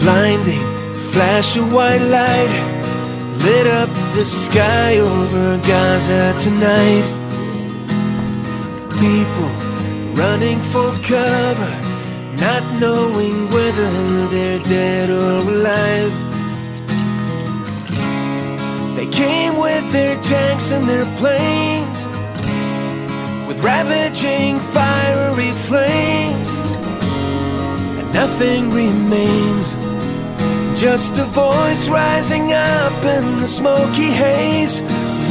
blinding flash of white light lit up the sky over Gaza tonight. People running for cover, not knowing whether they're dead or alive. They came with their tanks and their planes, with ravaging fiery flames, and nothing remains, just a voice rising up in the smoky haze.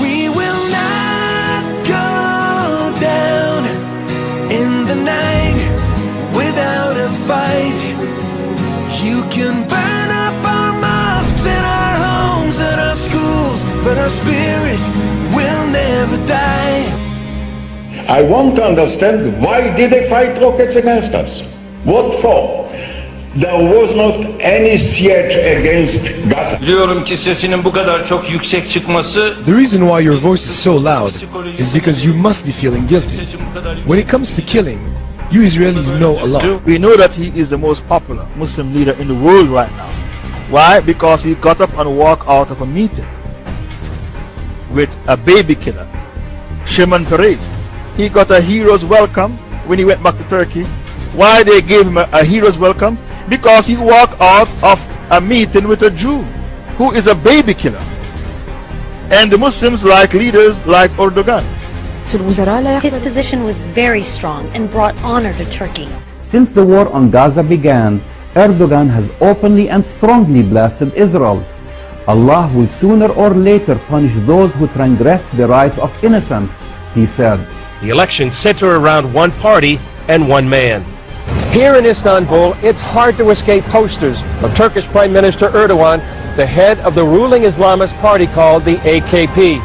We will not go down in the night without a fight. You can burn up our mosques and our homes and our schools, but our spirit will never die. I want to understand, why did they fight rockets against us? What for? There was not any siege against Gaza. Biliyorum ki sesinin bu kadar çok yüksek çıkması. The reason why your voice is so loud is because you must be feeling guilty. When it comes to killing, you Israelis know a lot. We know that he is the most popular Muslim leader in the world right now. Why? Because he got up and walked out of a meeting with a baby killer, Shimon Peres. He got a hero's welcome when he went back to Turkey. Why they gave him a hero's welcome? Because he walked out of a meeting with a Jew who is a baby killer. And the Muslims like leaders like Erdogan. His position was very strong and brought honor to Turkey. Since the war on Gaza began, Erdogan has openly and strongly blasted Israel. Allah will sooner or later punish those who transgress the rights of innocents, he said. The elections center around one party and one man. Here in Istanbul, it's hard to escape posters of Turkish Prime Minister Erdogan, the head of the ruling Islamist party called the AKP.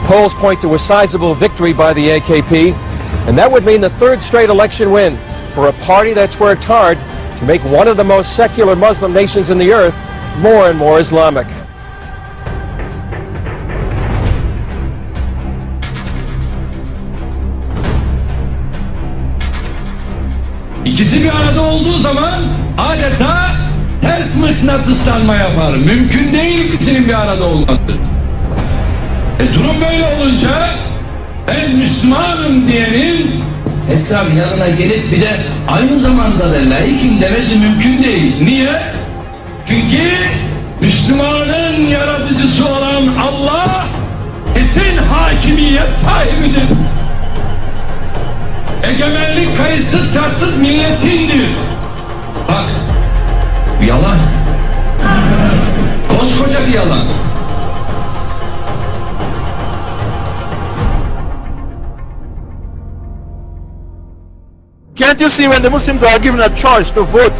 Polls point to a sizable victory by the AKP, and that would mean the third straight election win for a party that's worked hard to make one of the most secular Muslim nations in the earth more and more Islamic. İkisi bir arada olduğu zaman adeta ters mıknatıslanma yapar. Mümkün değil ikisinin bir arada olması. Durum böyle olunca ben Müslümanım diyenin tekrar yanına gelip bir de aynı zamanda da laikim demesi mümkün değil. Niye? Çünkü Müslümanın yaratıcısı olan Allah kesin hakimiyet sahibidir. Egemenlik kayıtsız şartsız milletindir. Bak, yalan. Koskoca bir yalan. Can't you see when the Muslims are given a choice to vote,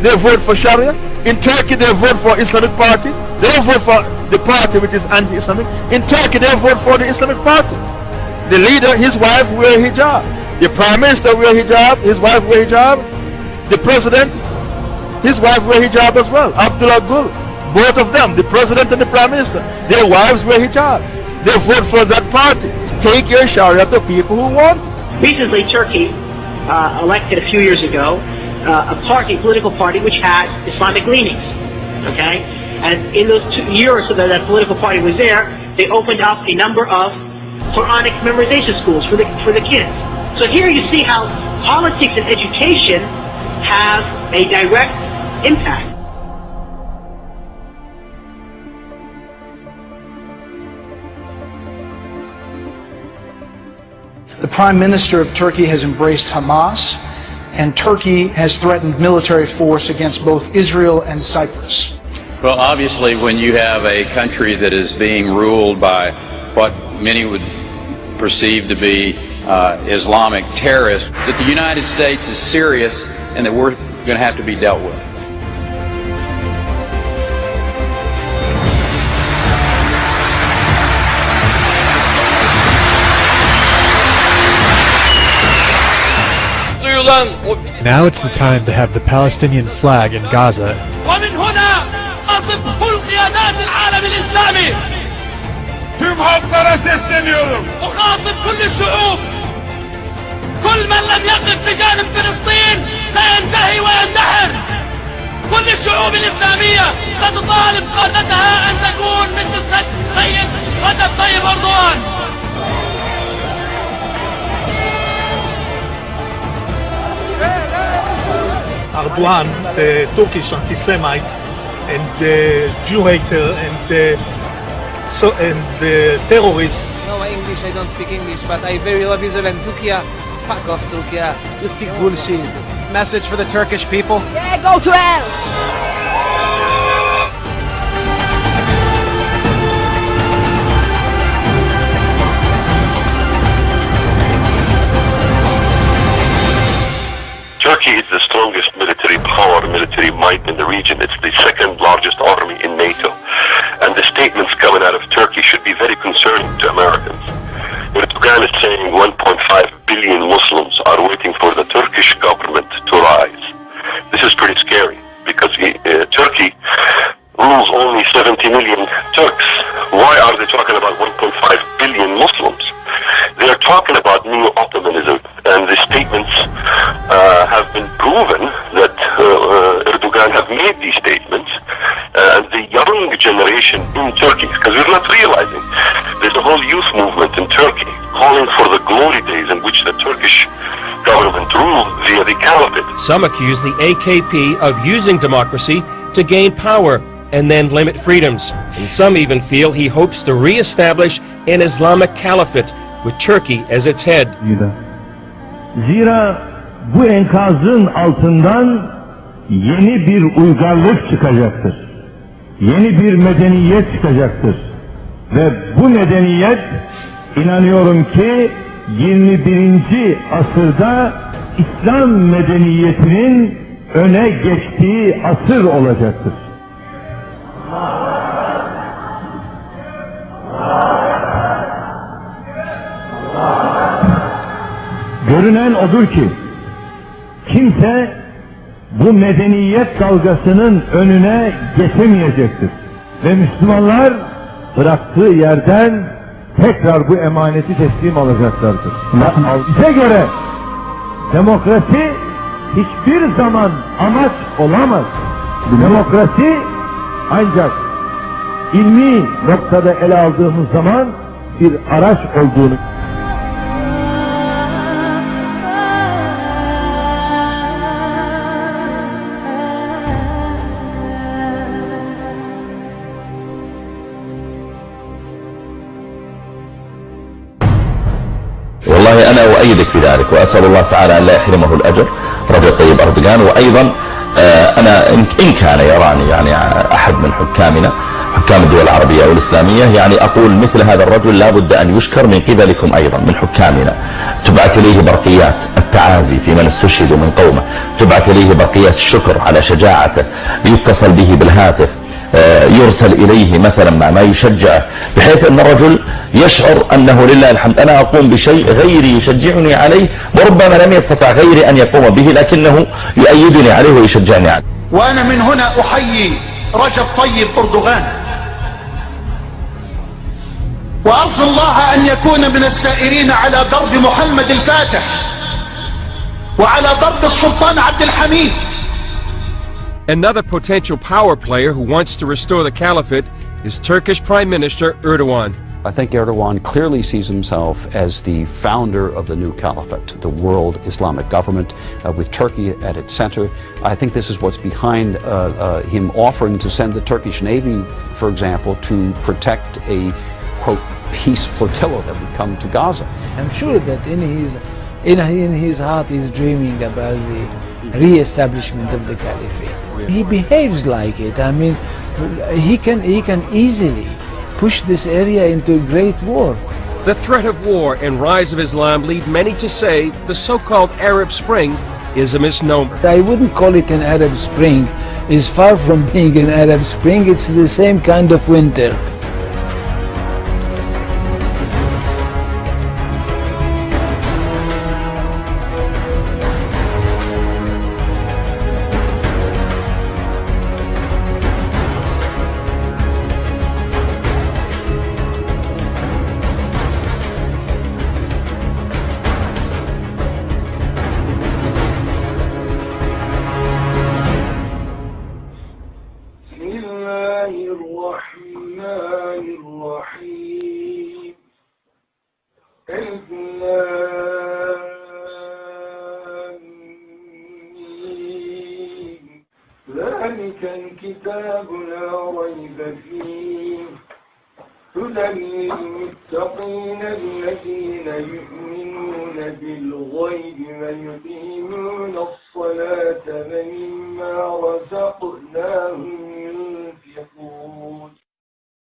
they vote for Sharia? In Turkey they vote for Islamic Party. They don't vote for the party which is anti-Islamic. In Turkey they vote for the Islamic Party. The leader, his wife wear hijab. The Prime Minister wear hijab, his wife wear hijab. The President, his wife wear hijab as well. Abdullah Gül, both of them, the President and the Prime Minister, their wives wear hijab. They vote for that party. Take your Sharia to people who want it. Recently, Turkey elected a few years ago a political party which had Islamic leanings, okay? And in those 2 years that that political party was there, they opened up a number of Quranic memorization schools for the kids. So here you see how politics and education have a direct impact. The Prime Minister of Turkey has embraced Hamas, and Turkey has threatened military force against both Israel and Cyprus. Well, obviously, when you have a country that is being ruled by what many would perceive to be Islamic terrorists, that the United States is serious and that we're going to have to be dealt with. Now it's the time to have the Palestinian flag in Gaza. ومن هنا أصف كل قيادات العالم الإسلامي. Tüm halklara sesleniyorum. أخاطب كل الشعوب. كل من لم يقف بجانب فلسطين سينتهي ويندحر. كل الشعوب الإسلامية Erdogan, the Turkish anti-Semite and the Jew hater and the terrorist. No, English, I don't speak English, but I very love Israel and Turkey. Fuck off, Turkey. You speak bullshit. Message for the Turkish people? Yeah, go to hell! Turkey is the strongest military power, military might in the region. It's the second largest army in NATO. And the statements coming out of Turkey should be very concerning to Americans. Erdogan is saying 1.5 billion Muslims are waiting for the Turkish government to rise. This is pretty scary because Turkey rules only 70 million Turks. Why are they talking about 1.5 billion Muslims? They are talking about neo-Ottomanism, and the statements have been proven that Erdogan have made these statements. And the young generation in Turkey, because we're not realizing, there's a whole youth movement in Turkey calling for the glory days in which the Turkish government ruled via the caliphate. Some accuse the AKP of using democracy to gain power and then limit freedoms. And some even feel he hopes to re-establish an Islamic caliphate with Turkey as its head. Zira bu enkazın altından yeni bir uygarlık çıkacaktır. Yeni bir medeniyet çıkacaktır. Ve bu medeniyet inanıyorum ki 21. asırda İslam medeniyetinin öne geçtiği asır olacaktır. Görünen odur ki kimse bu medeniyet dalgasının önüne geçemeyecektir. Ve Müslümanlar bıraktığı yerden tekrar bu emaneti teslim alacaklardır. Bize göre demokrasi hiçbir zaman amaç olamaz. Demokrasi ancak ilmi noktada ele aldığımız zaman bir araç olduğunu. والله أنا أؤيدك في ذلك وأسأل الله تعالى أن لا يحرمه الأجر رجل طيب أردوغان. وأيضا أنا إن كان يراني يعني أحد من حكامنا حكام الدول العربية والإسلامية يعني أقول مثل هذا الرجل لا بد أن يشكر من قبلكم أيضا من حكامنا. تبعث إليه برقيات التعازي في من استشهدوا من قومه، تبعث إليه برقيات الشكر على شجاعته، يتصل به بالهاتف، يرسل إليه مثلا ما يشجعه بحيث أن الرجل يشعر أنه لله الحمد أنا أقوم بشيء غيري يشجعني عليه وربما لم يستطع غيري أن يقوم به لكنه يؤيدني عليه ويشجعني عليه. وأنا من هنا أحيي رجب طيب أردوغان وأرجو الله أن يكون من السائرين على درب محمد الفاتح وعلى درب السلطان عبد الحميد. Another potential power player who wants to restore the caliphate is Turkish Prime Minister Erdogan. I think Erdogan clearly sees himself as the founder of the new caliphate, the world Islamic government, with Turkey at its center. I think this is what's behind him offering to send the Turkish Navy, for example, to protect a, quote, peace flotilla that would come to Gaza. I'm sure that in his heart he's dreaming about the re-establishment of the caliphate. He behaves like it. I mean, he can easily push this area into a great war. The threat of war and rise of Islam lead many to say the so-called Arab Spring is a misnomer. I wouldn't call it an Arab Spring. It's far from being an Arab Spring. It's the same kind of winter. ذلك الكتاب لا ريب فيه هدى للمتقين الذين يؤمنون بالغيب ويقيمون الصلاة ومما